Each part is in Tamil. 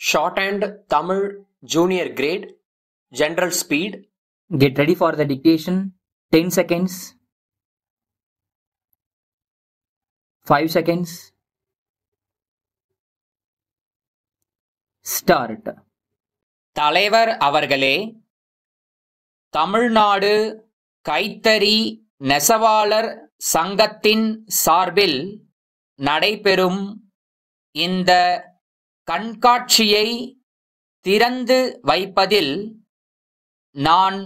Shorthand Tamil Junior Grade, General Speed. Get ready for the dictation. 10 seconds. 5 seconds. Start. தலைவர் அவர்களே, தமிழ்நாடு கைத்தறி நெசவாளர் சங்கத்தின் சார்பில் நடைபெறும் இந்த கண்காட்சியை திறந்து வைப்பதில் நான்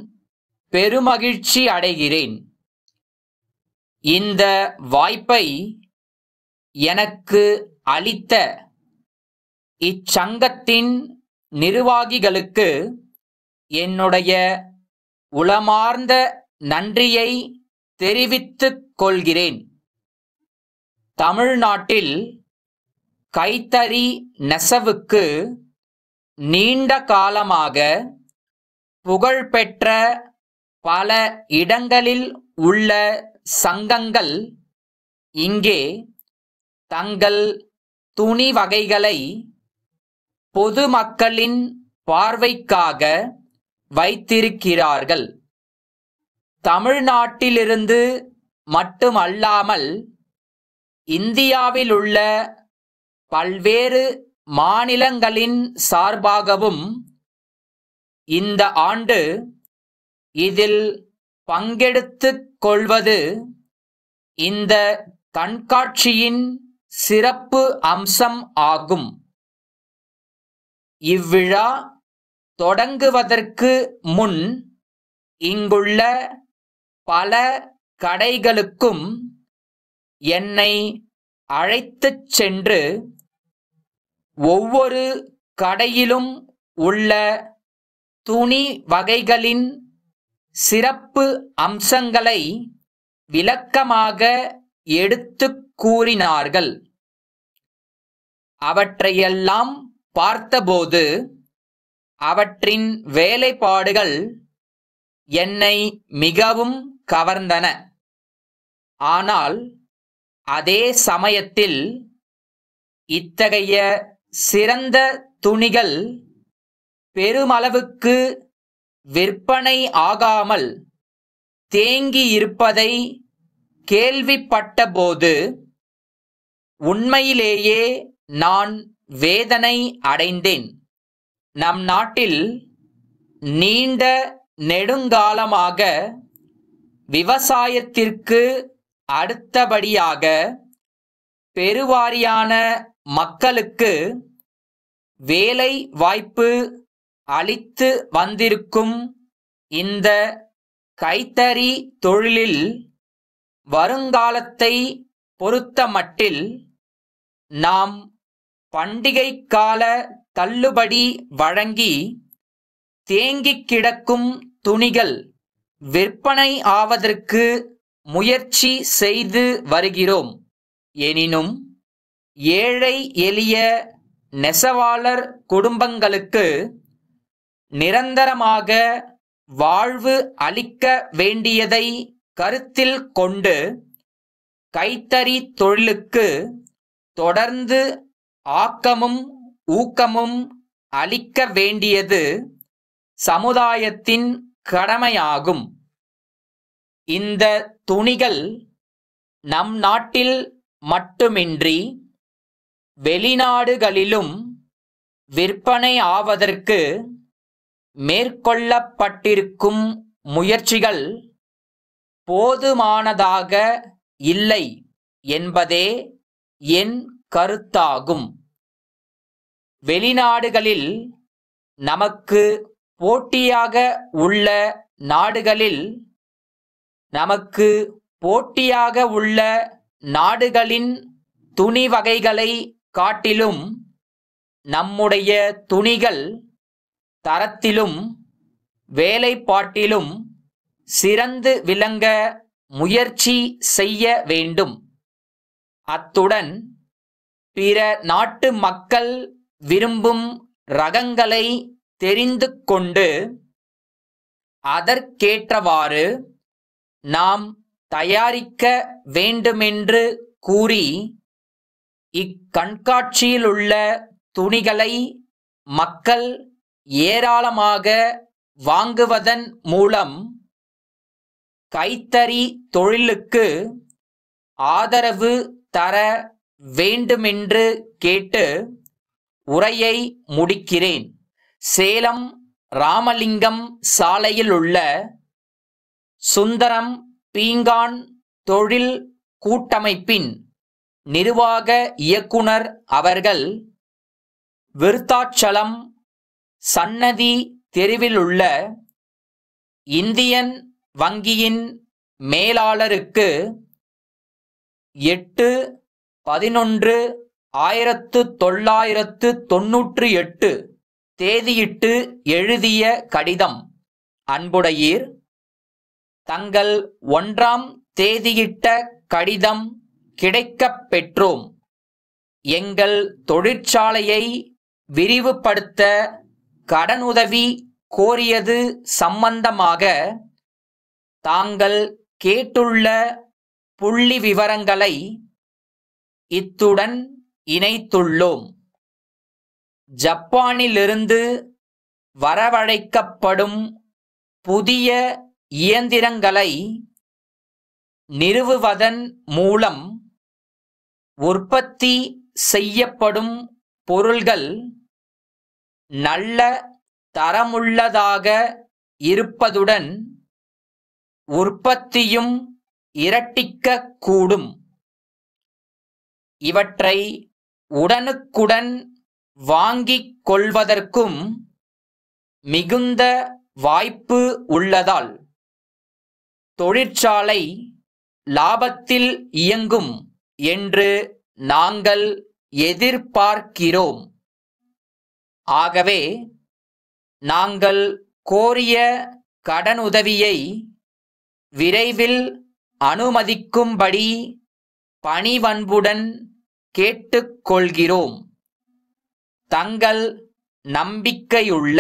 பெருமகிழ்ச்சி அடைகிறேன். இந்த வாய்ப்பை எனக்கு அளித்த இச்சங்கத்தின் நிர்வாகிகளுக்கு என்னுடைய உளமார்ந்த நன்றியை தெரிவித்துக் கொள்கிறேன். தமிழ்நாட்டில் கைத்தறி நெசவுக்கு நீண்ட காலமாக புகழ்பெற்ற பல இடங்களில் உள்ள சங்கங்கள் இங்கே தங்கள் துணி வகைகளை பொதுமக்களின் பார்வைக்காக வைத்திருக்கிறார்கள். தமிழ்நாட்டிலிருந்து மட்டுமல்லாமல் இந்தியாவில் உள்ள பல்வேறு மாநிலங்களின் சார்பாகவும் இந்த ஆண்டு இதில் பங்கெடுத்துக் கொள்வது இந்த கண்காட்சியின் சிறப்பு அம்சம் ஆகும். இவ்விழா தொடங்குவதற்கு முன் இங்குள்ள பல கடைகளுக்கும் என்னை அழைத்துச் சென்று ஒவ்வொரு கடையிலும் உள்ள துணி வகைகளின் சிறப்பு அம்சங்களை விளக்கமாக எடுத்துக் கூறினார்கள். அவற்றையெல்லாம் பார்த்தபோது அவற்றின் வேலைப்பாடுகள் என்னை மிகவும் கவர்ந்தன. ஆனால் அதே சமயத்தில் இத்தகைய சிறந்த துணிகள் பெருமளவுக்கு விற்பனை ஆகாமல் தேங்கியிருப்பதை கேள்விப்பட்டபோது உண்மையிலேயே நான் வேதனை அடைந்தேன். நம் நாட்டில் நீண்ட நெடுங்காலமாக விவசாயத்திற்கு அடுத்தபடியாக பெருவாரியான மக்களுக்கு வேலை வாய்ப்பு அளித்து வந்திருக்கும் இந்த கைத்தறி தொழிலில் வருங்காலத்தை பொறுத்தமட்டில் நாம் பண்டிகை கால தள்ளுபடி வழங்கி தேங்கிக் கிடக்கும் துணிகள் விற்பனை ஆவதற்கு முயற்சி செய்து வருகிறோம். எனினும் ஏழை எளிய நெசவாளர் குடும்பங்களுக்கு நிரந்தரமாக வாழ்வு அளிக்க வேண்டியதை கருத்தில் கொண்டு கைத்தறி தொழிலுக்கு தொடர்ந்து ஆக்கமும் ஊக்கமும் அளிக்க வேண்டியது சமுதாயத்தின் கடமையாகும். இந்த துணிகள் நம் நாட்டில் மட்டுமின்றி வெளிநாடுகளிலும் விற்பனை ஆவதற்கு மேற்கொள்ளப்பட்டிருக்கும் முயற்சிகள் போதுமானதாக இல்லை என்பதே என் கருத்தாகும். வெளிநாடுகளில் நமக்கு போட்டியாக உள்ள நாடுகளின் துணி வகைகளை காட்டிலும் நம்முடைய துணிகள் தரத்திலும் வேலைப்பாட்டிலும் சிறந்து விளங்க முயற்சி செய்ய வேண்டும். அத்துடன் பிற நாட்டு மக்கள் விரும்பும் ரகங்களை தெரிந்து கொண்டு அதற்கேற்றவாறு நாம் தயாரிக்க வேண்டுமென்று கூறி இக்கண்காட்சியிலுள்ள துணிகளை மக்கள் ஏராளமாக வாங்குவதன் மூலம் கைத்தறி தொழிலுக்கு ஆதரவு தர வேண்டுமென்று கேட்டு உரையை முடிக்கிறேன். சேலம் ராமலிங்கம் சாலையில் உள்ள சுந்தரம் பீங்கான் தொழில் கூட்டமைப்பின் நிர்வாக இயக்குனர் அவர்கள் விருத்தாச்சலம் சன்னதி தெருவில் உள்ள இந்தியன் வங்கியின் மேலாளருக்கு 8/11/1998 தேதியிட்டு எழுதிய கடிதம். அன்புடையீர், தங்கள் 1ஆம் தேதியிட்ட கடிதம் கிடைக்கப் பெற்றோம். எங்கள் தொழிற்சாலையை விரிவுபடுத்த கடனுதவி கோரியது சம்பந்தமாக தாங்கள் கேட்டுள்ள புள்ளி விவரங்களை இத்துடன் இணைத்துள்ளோம். ஜப்பானிலிருந்து வரவழைக்கப்படும் புதிய இயந்திரங்களை நிறுவுவதன் மூலம் உற்பத்தி செய்யப்படும் பொருள்கள் நல்ல தரமுள்ளதாக இருப்பதுடன் உற்பத்தியும் இரட்டிக்கக் கூடும். இவற்றை உடனுக்குடன் வாங்கிக் கொள்வதற்கும் மிகுந்த வாய்ப்பு உள்ளதால் தொழிற்சாலை லாபத்தில் இயங்கும் என்று நாங்கள் எதிர்பார்க்கிறோம். ஆகவே நாங்கள் கோரிய கடனுதவியை விரைவில் அனுமதிக்கும்படி பணிவன்புடன் கேட்டுக்கொள்கிறோம். தங்கள் நம்பிக்கையுள்ள